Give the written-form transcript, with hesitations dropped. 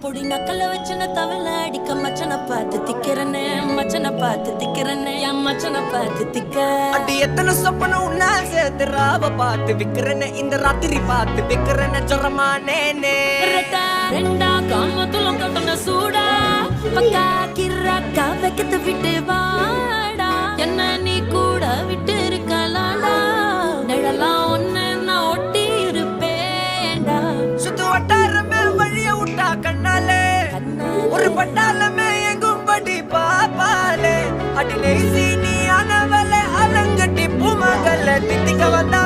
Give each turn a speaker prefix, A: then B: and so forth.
A: பொடி நக்கல வச்சன தவள அடிக்க மச்சன பார்த்து திக்கிறனே மச்சன பார்த்து திக்கிறனே என் மச்சன பார்த்து திக்க
B: அடி எத்தனை சொப்பன உன்னா சேர்த்து ராவ பார்த்து விக்கிறனே இந்த ராத்திரி பார்த்து விக்கிறனே சொரமானே
A: ரெண்டா காமத்துல கட்டண சூடா பக்கா கிராக்கா வைக்கத்து விட்டு வாடா என்ன நீ கூட விட்டு இருக்கலாடா நிழலாம் ஒன்னு நான் ஒட்டி இருப்பேன்டா
B: சுத்து வட்டாரமே வழிய விட்டா கண்ணாலே ஒரு பட்டாளமே எங்கும் படி பாப்பாலே அடி நெய்சி நீ ஆனவளே அலங்கட்டி பூமகள தித்திக்க வந்த